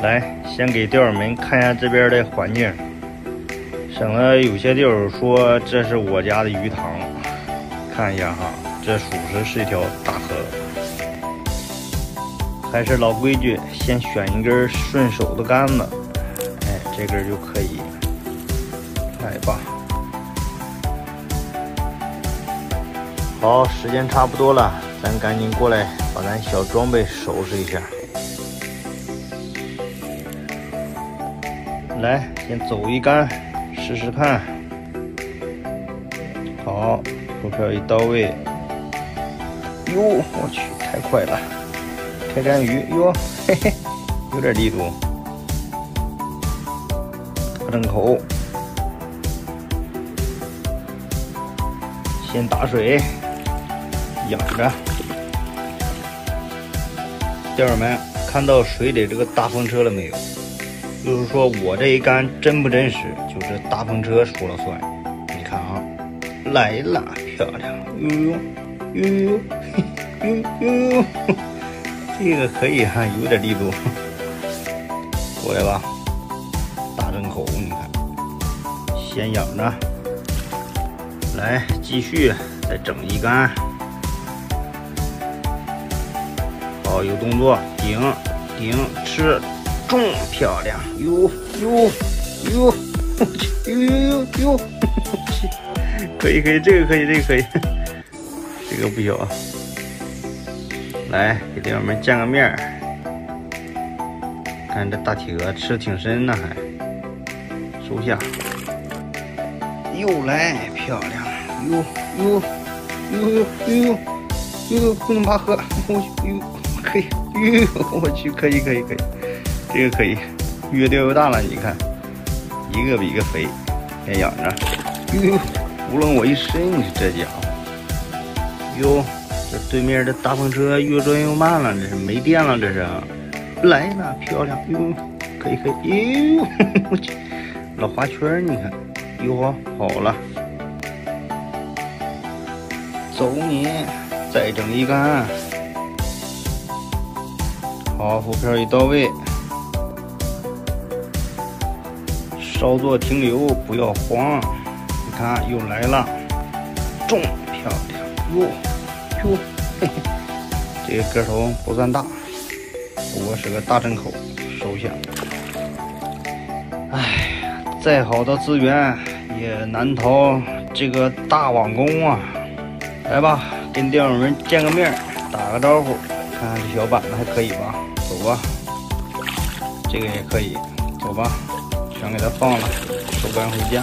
来，先给钓友们看一下这边的环境，省得有些钓友说这是我家的鱼塘。看一下哈，这属实是一条大河。还是老规矩，先选一根顺手的杆子，哎，这根就可以。来吧。好，时间差不多了，咱赶紧过来把咱小装备收拾一下。来，先走一杆试试看。好，浮漂一到位。哟，我去，太快了！开竿鱼，哟，嘿嘿，有点力度。大正口，先打水，养着。钓友们，看到水里这个大风车了没有？就是说我这一杆真不真实，就是大风车说了算。你看啊，来了，漂亮，哟，这个可以哈，有点力度。过来吧，大正口，你看，先养着，来继续再整一杆。好，有动作，顶，吃。中，漂亮！哟，我去，哟，可以，这个可以，这个不小啊。来，给钓友们见个面。看这大铁鹅吃的挺深呢，还收下。又来，漂亮！哟，不能拔河，我去，哟，可以，我去，可以。这个可以，越钓越大了，你看，一个比一个肥，先养着。哟，糊弄我一身，你这家伙。哟，这对面的大风车越转越慢了，这是没电了，这是。来了，漂亮！哟，可以。哟，我去，老花圈，你看，哟，好了，走你，再整一杆。好，浮漂一到位。稍作停留，不要慌。你看，又来了，中，漂亮！哟，嘿嘿，这个个头不算大，不过是个大正口，收下。哎，再好的资源也难逃这个大网工啊！来吧，跟钓友们见个面，打个招呼，看看这小板子还可以吧？走吧，这个也可以，走吧。全给它放了，收竿回家。